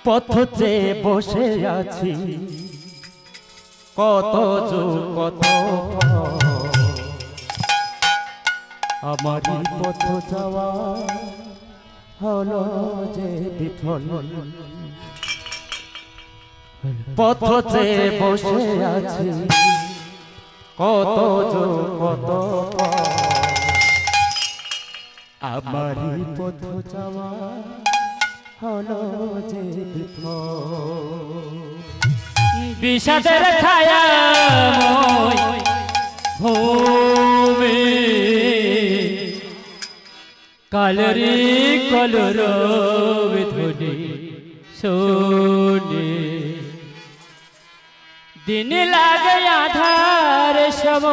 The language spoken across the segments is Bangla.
পথ চেয়ে বসে আছি কত যুগ কত আমারই পথ যাওয়া হলো যে বিফল। পথ চেয়ে বসে আছি কত যুগ কত আমারই পথ যাওয়া হলো যে বিফল। বিষাদের ছায়াময় ভূমি কালরি কলর বিধুনি শোনে দিন লাগে আধার সম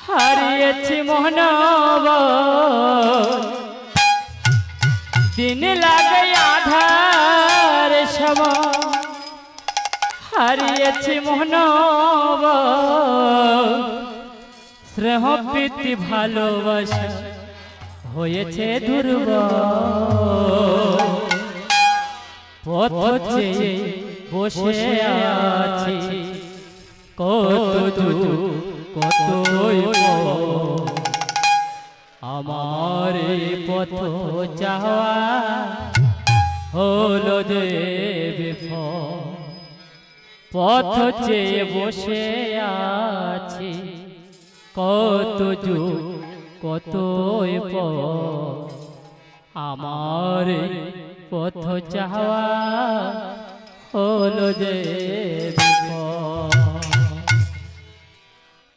হারিয়েছি মহনব দিন লাগে আধার সম হারিয়েছি মহনব স্নেহ প্রীতি ভালোবাসা হয়েছে দুর্বল। পথ চেয়ে বসে আছি কত দূর কত আমার পথ চাওয়া হলো যে বিফল। পথ চেয়ে বসে আছি কত যুগ কত আমার পথ চাওয়া হলো যে বিফল।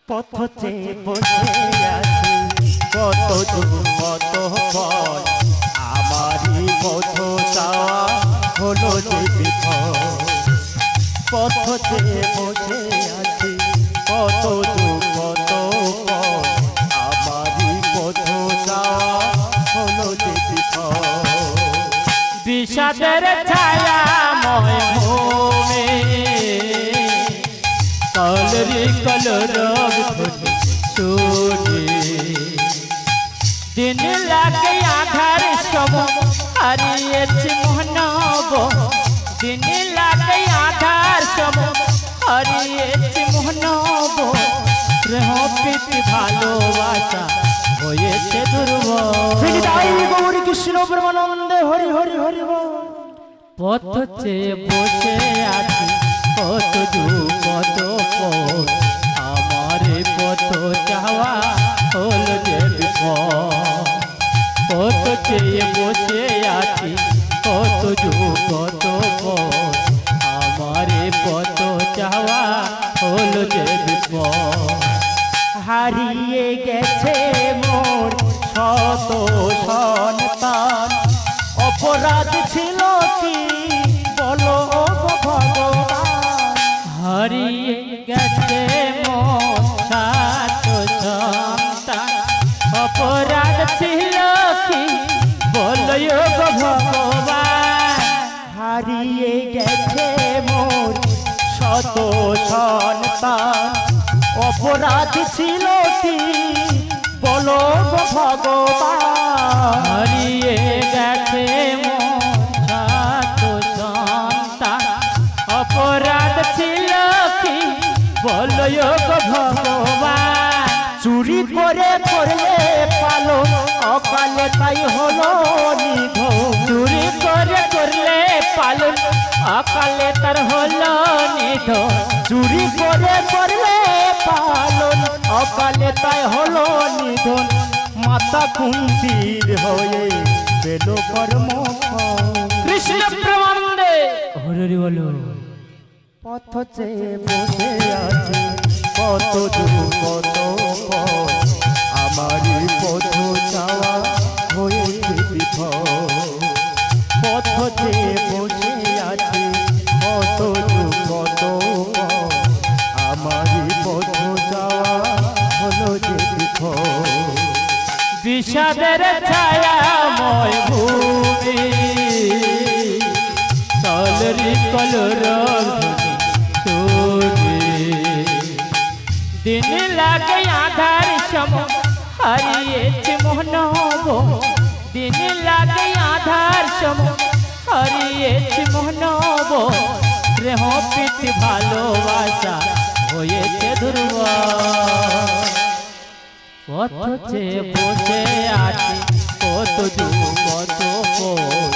পথ চেয়ে বসে আছি কত যুগ কত ফল আমারই পথ চাওয়া হলো যে বিফল। পথ চেয়ে বসে আছি কত যুগ কত ফল আমারই পথ চাওয়া হলো যে বিফল। বিষাদের ছায়াময় ভূমি কালরি কলর বিধুনি শোনে দিন লাগে আধার সম হারিয়েছি মহনব দিন লাগে আধার সম হারিয়েছি মহনব স্নেহ প্রীতি ভালোবাসা হয়েছে দুর্বল। গৌরী কৃষ্ণ প্রেমানন্দে হরি হরি হরি বল। পথ চেয়ে বসে আছি কত দূর কত পথ আমার পথ চাওয়া হলো যে বিফল। পথ চেয়ে বসে আছি কত দূর কত পথ আমার পথ চাওয়া হলো যে বিফল। হারিয়ে গেছে মোর শত সন্তান অপরাধ ছিল কি বলো ভগবান। হারিয়ে গেছে মোর সাত সন্তান অপরাধ ছিল কি বলো ভগবান। হারিয়ে গেছে মোর শত সন্তান অপরাধ ছিল কি বলো ভগবান। হারিয়ে গেছে মোর সাত সন্তান অপরাধ ছিল কি বলো ভগবান। চুরি করে করলে পালো অকালে তাই হলো নিধন। চুরি করে করলে পালন অকালে তার হলো নিধন। চুরি করে করলে পালন অকালে তাই হলো নিধন। মাতা কুন্তির হয়ে পেল কর্ম কৃষ্ণ প্রেমানন্দে হরি বলো। পথ চেয়ে বসে আছে কত দূর কত পথ আমারই পথ চাওয়া হয়েছে বিফল। পথ চেয়ে বসে আছে কত দূর কত পথ আমারই পথ চাওয়া হলো যে বিফল। বিষাদের ছায়াময় ভূমি কালরি কলর বিধুনি শোনে দিন লাগে আধার সম হারিয়েছে মহনব দিন লাগে আধার সম হারিয়েছি মনব প্রেম প্রীতি ভালোবাসা হয়েছে দুর্বল পথে বসে আছি কত দূর কত পথ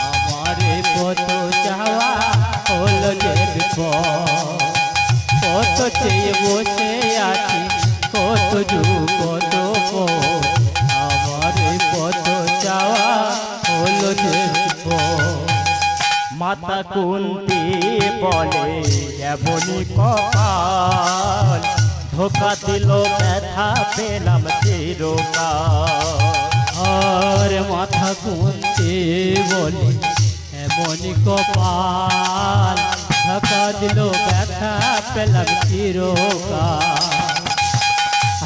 আমারে কত চাওয়া হলো যে বিপদ পথে বসে আছি কত দূর কত পথ আমারে কত চাওয়া হলো যে বিপদ মাতা কুন্তি বলে এমনই কপাল ধোকা দিল ব্যথা পেলাম চিরকাল আর মাথা কুন্তে বলে এমনই কপাল ঢাকা দিল ব্যথা পেলাম চিরকাল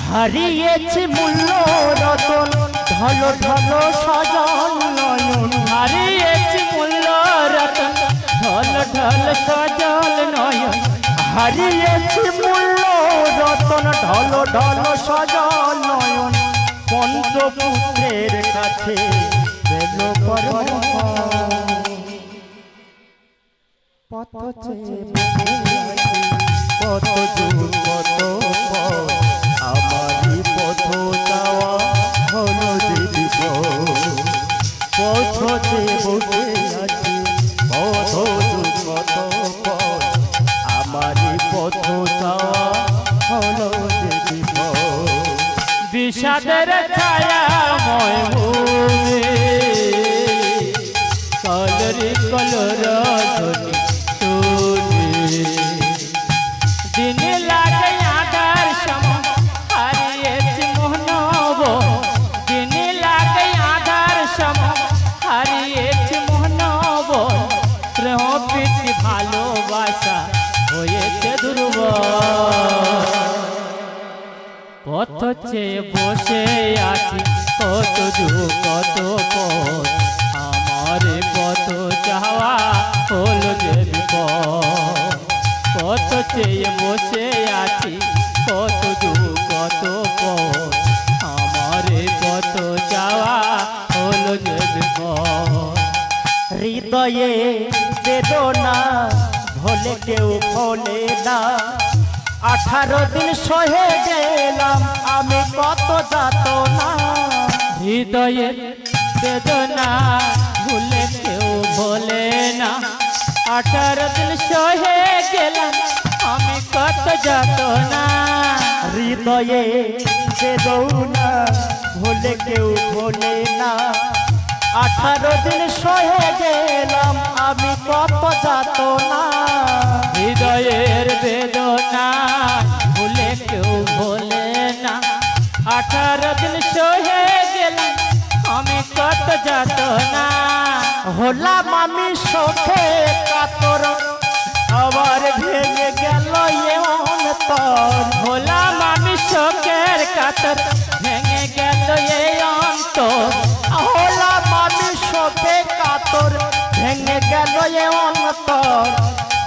হারিয়েছি মূল্য রতন ঢল ঢল সজন নয়ন হারিয়েছি মূল্য রতন ঢল ঢল সজল নয়ন হারিয়েছি মূল্য রতন ঢল ঢল সজন নয়ন পঞ্চপুত্রের কাছে পেল পরম পথ চেয়ে কত দূর কত পথ আমারই পথ যাওয়া হলো দিদি পথ চেয়ে বসে আছি পথ দূর কত পথ আমারই পথ যাওয়া হলো দিদি বিষাদের ছায়াময় ভূমি কলরি কলর ধ্বনি শুনি দিন লাগে আধার সম হারিয়েছি মোহনব দিন লাগে আধার সম হারিয়েছি মোহনব প্রেম প্রীতি ভালোবাসা হয়েছে দুর্বল পথ চেয়ে বসে আছি কত দূর কত পথ আমার পথ চাওয়া হলো যে বিপদ পথ চেয়ে বসে আছি কত দূর কত পথ আমার পথ চাওয়া হলো যে বিপদ হৃদয়ে বেদনা ভোলে কেউ ভোলে না 18 দিন সহে গেলাম আমি কত যাতনা হৃদয়ের বেদনা ভুলে কেউ বলে না 18 দিন সহে গেলাম আমি কত যাতনা হৃদয়ে বেদনা ভোলে কেউ ভোলে না 18 দিন সহে গেলাম আমি কত যাতনা হৃদয়ের বেদনা ভুলে কেউ বলে না 18 দিন সহে গেলাম আমি কত যাতনা হলাম আমি শোকে কাতর আবার ভেঙে গেল অন্তর হলাম আমি শোকের কাতর ভেঙে গেল এই অন্তর হলাম আমি শোকে কাতর ভেঙে গেল অন্তর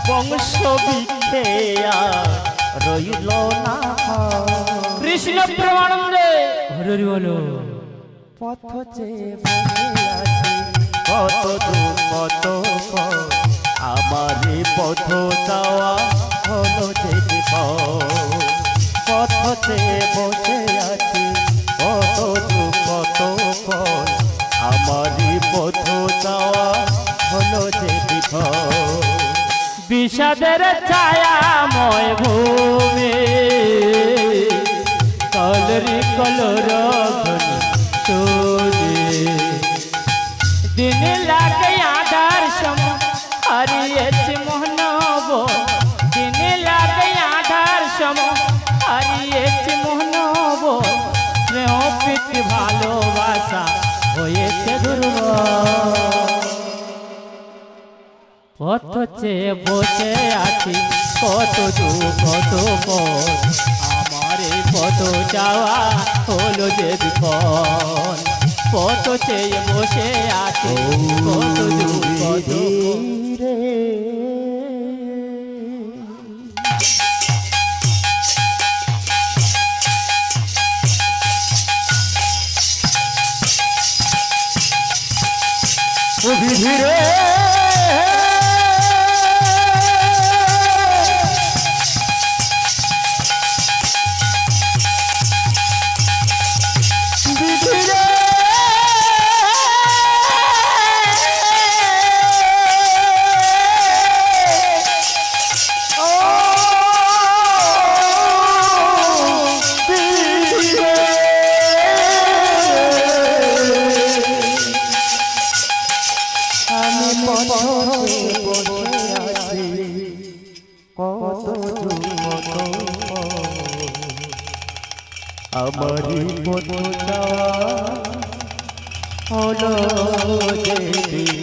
বংশ বিখেয়া রইল না কৃষ্ণ প্রেমানন্দে হরি বলো পথ চেয়ে বসে আছি কত দূর কত পথ আমারই পথ যাওয়া হলো যে পথ চেয়ে বসে আছি কত দূর কত পথ আমারই পথ যাওয়া হলো যে বিষাদের ছায়াময় ভূমি কলরি কলর ধ্বনি শুনি দিন লাগে আধার সম হারিয়েছি মোহনব দিন লাগে আধার সম হারিয়েছি মোহনব প্রেম প্রীতি ভালোবাসা হয়েছে দুর্বল পথ চেয়ে বসে আছি কত দূর কত পথ আমার এই পথ যাওয়া হলো যে বিপদ পথ চেয়ে বসে আছি কত দূর কত পথ। রে আমারই কত চাওয়া হলো যে